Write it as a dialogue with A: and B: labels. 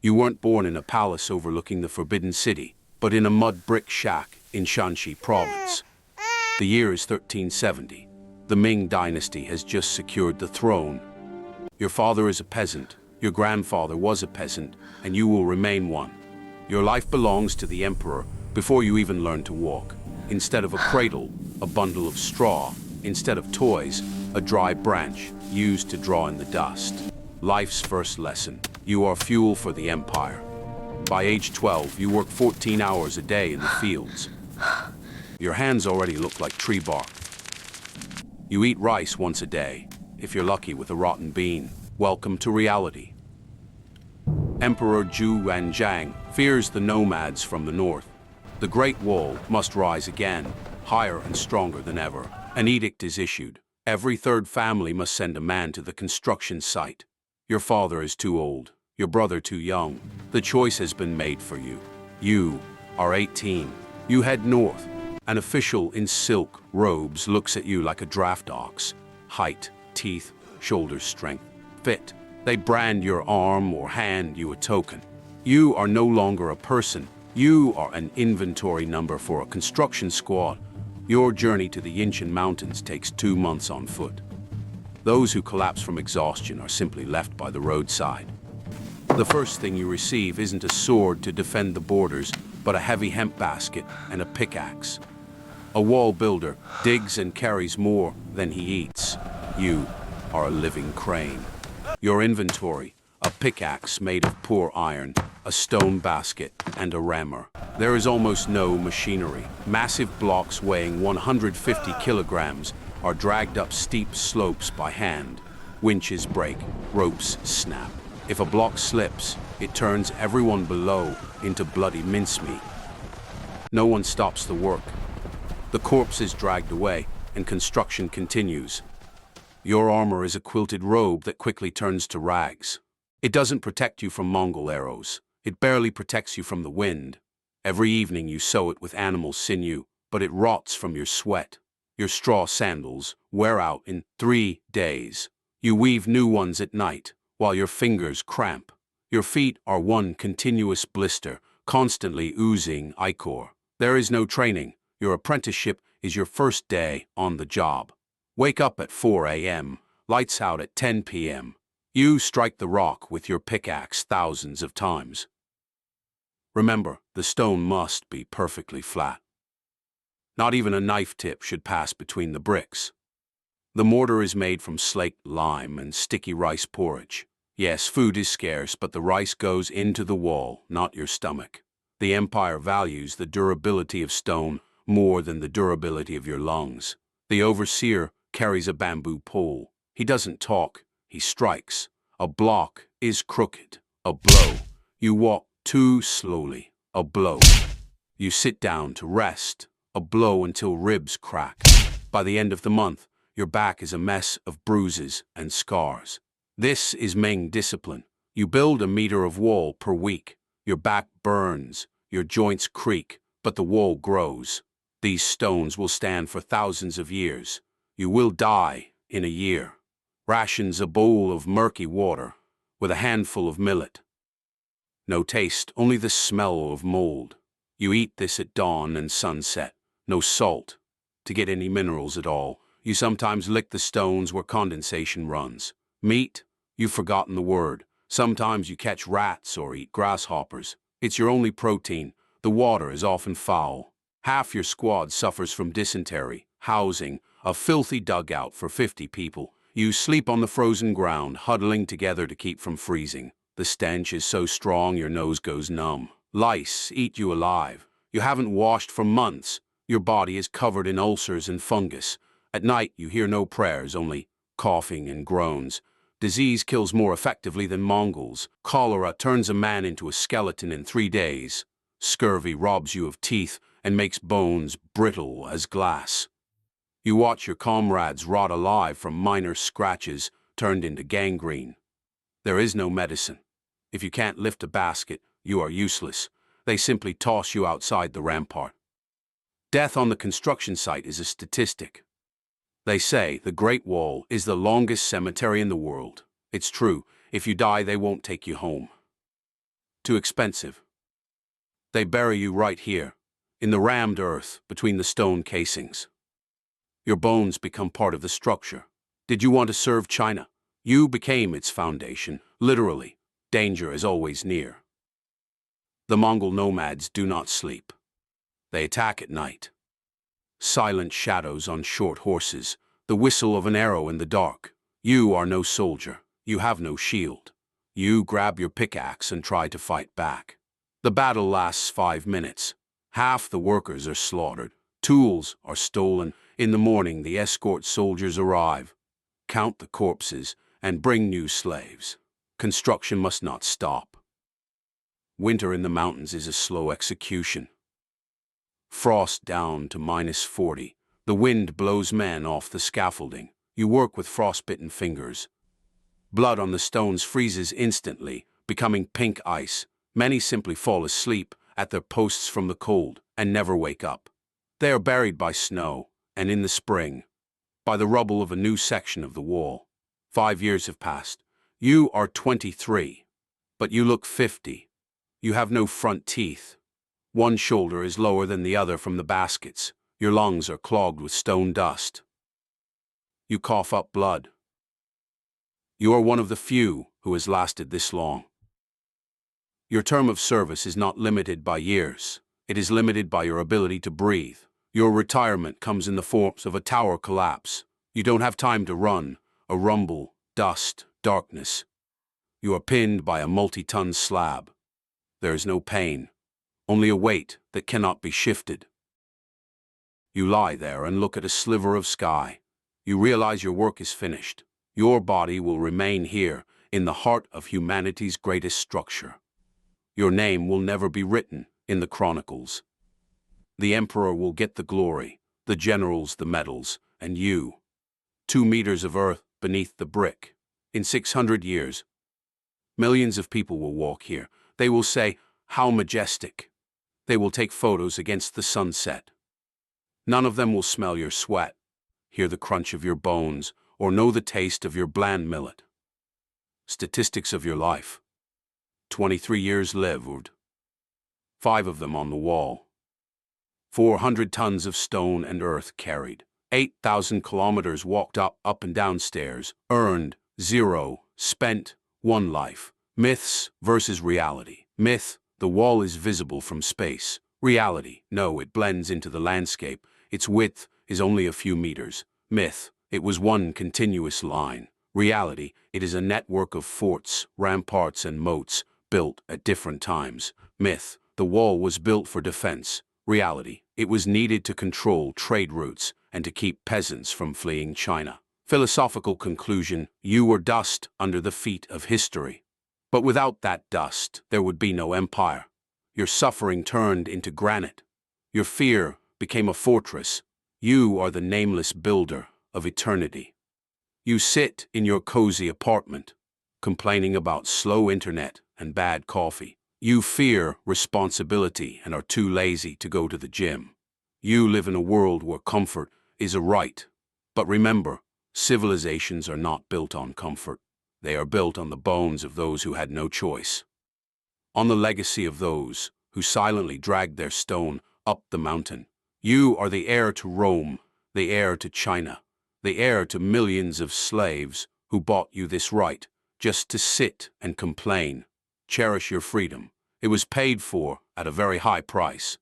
A: You weren't born in a palace overlooking the Forbidden City, but in a mud brick shack in Shanxi province. The year is 1370. The Ming Dynasty has just secured the throne. Your father is a peasant, your grandfather was a peasant, and you will remain one. Your life belongs to the emperor before you even learn to walk. Instead of a cradle, a bundle of straw. Instead of toys, a dry branch used to draw in the dust. Life's first lesson. You are fuel for the empire. By age 12, you work 14 hours a day in the fields. Your hands already look like tree bark. You eat rice once a day, if you're lucky with a rotten bean. Welcome to reality. Emperor Zhu Wanzhang fears the nomads from the north. The Great Wall must rise again, higher and stronger than ever. An edict is issued. Every third family must send a man to the construction site. Your father is too old, your brother too young. The choice has been made for you. You are 18. You head north. An official in silk robes looks at you like a draft ox. Height, teeth, shoulder strength, fit. They brand your arm or hand you a token. You are no longer a person. You are an inventory number for a construction squad. Your journey to the Yinshan Mountains takes 2 months on foot. Those who collapse from exhaustion are simply left by the roadside. The first thing you receive isn't a sword to defend the borders, but a heavy hemp basket and a pickaxe. A wall builder digs and carries more than he eats. You are a living crane. Your inventory, a pickaxe made of poor iron, a stone basket, and a rammer. There is almost no machinery. Massive blocks weighing 150 kilograms are dragged up steep slopes by hand. Winches break, ropes snap. If a block slips, it turns everyone below into bloody mincemeat. No one stops the work. The corpse is dragged away, and construction continues. Your armor is a quilted robe that quickly turns to rags. It doesn't protect you from Mongol arrows. It barely protects you from the wind. Every evening you sew it with animal sinew, but it rots from your sweat. Your straw sandals wear out in 3 days. You weave new ones at night, while your fingers cramp. Your feet are one continuous blister, constantly oozing ichor. There is no training. Your apprenticeship is your first day on the job. Wake up at 4 a.m., lights out at 10 p.m. You strike the rock with your pickaxe thousands of times. Remember, the stone must be perfectly flat. Not even a knife tip should pass between the bricks. The mortar is made from slaked lime and sticky rice porridge. Yes, food is scarce, but the rice goes into the wall, not your stomach. The empire values the durability of stone more than the durability of your lungs. The overseer carries a bamboo pole. He doesn't talk, he strikes. A block is crooked. A blow. You walk too slowly. A blow. You sit down to rest. A blow until ribs crack. By the end of the month, your back is a mess of bruises and scars. This is Ming discipline. You build a meter of wall per week. Your back burns, your joints creak, but the wall grows. These stones will stand for thousands of years. You will die in a year. Rations a bowl of murky water with a handful of millet. No taste, only the smell of mold. You eat this at dawn and sunset. No salt. To get any minerals at all, you sometimes lick the stones where condensation runs. Meat? You've forgotten the word. Sometimes you catch rats or eat grasshoppers. It's your only protein. The water is often foul. Half your squad suffers from dysentery. Housing, a filthy dugout for 50 people. You sleep on the frozen ground, huddling together to keep from freezing. The stench is so strong your nose goes numb. Lice eat you alive. You haven't washed for months. Your body is covered in ulcers and fungus. At night you hear no prayers, only coughing and groans. Disease kills more effectively than Mongols. Cholera turns a man into a skeleton in 3 days. Scurvy robs you of teeth and makes bones brittle as glass. You watch your comrades rot alive from minor scratches turned into gangrene. There is no medicine. If you can't lift a basket, you are useless. They simply toss you outside the rampart. Death on the construction site is a statistic. They say the Great Wall is the longest cemetery in the world. It's true. If you die, they won't take you home. too expensive. They bury you right here, in the rammed earth between the stone casings. Your bones become part of the structure. Did you want to serve China? You became its foundation. Literally, danger is always near. The Mongol nomads do not sleep. They attack at night. Silent shadows on short horses, the whistle of an arrow in the dark. You are no soldier. You have no shield. You grab your pickaxe and try to fight back. The battle lasts 5 minutes. Half the workers are slaughtered. Tools are stolen. In the morning, the escort soldiers arrive, count the corpses, and bring new slaves. Construction must not stop. Winter in the mountains is a slow execution. Frost down to -40. The wind blows men off the scaffolding. You work with frostbitten fingers. Blood on the stones freezes instantly, becoming pink ice. Many simply fall asleep at their posts from the cold and never wake up. They are buried by snow, and in the spring, by the rubble of a new section of the wall. 5 years have passed. You are 23, but you look 50. You have no front teeth. One shoulder is lower than the other from the baskets. Your lungs are clogged with stone dust. You cough up blood. You are one of the few who has lasted this long. Your term of service is not limited by years. It is limited by your ability to breathe. Your retirement comes in the forms of a tower collapse. You don't have time to run. A rumble, dust, darkness. You are pinned by a multi-ton slab. There is no pain, only a weight that cannot be shifted. You lie there and look at a sliver of sky. You realize your work is finished. Your body will remain here, in the heart of humanity's greatest structure. Your name will never be written in the chronicles. The emperor will get the glory, the generals the medals, and you, 2 meters of earth beneath the brick. In 600 years, millions of people will walk here. They will say, "How majestic." They will take photos against the sunset. None of them will smell your sweat, hear the crunch of your bones, or know the taste of your bland millet. Statistics of your life. 23 years lived. 5 of them on the wall. 400 tons of stone and earth carried. 8,000 kilometers walked up and down stairs. Earned, 0. Spent, 1 life. Myths versus reality. Myth, the wall is visible from space. Reality, no, it blends into the landscape. Its width is only a few meters. Myth, it was one continuous line. Reality, it is a network of forts, ramparts, and moats, built at different times. Myth, the wall was built for defense. Reality, it was needed to control trade routes and to keep peasants from fleeing China. Philosophical conclusion, you were dust under the feet of history. But without that dust, there would be no empire. Your suffering turned into granite. Your fear became a fortress. You are the nameless builder of eternity. You sit in your cozy apartment, complaining about slow internet and bad coffee. You fear responsibility and are too lazy to go to the gym. You live in a world where comfort is a right. But remember, civilizations are not built on comfort. They are built on the bones of those who had no choice. On the legacy of those who silently dragged their stone up the mountain. You are the heir to Rome, the heir to China, the heir to millions of slaves who bought you this right just to sit and complain. Cherish your freedom. It was paid for at a very high price.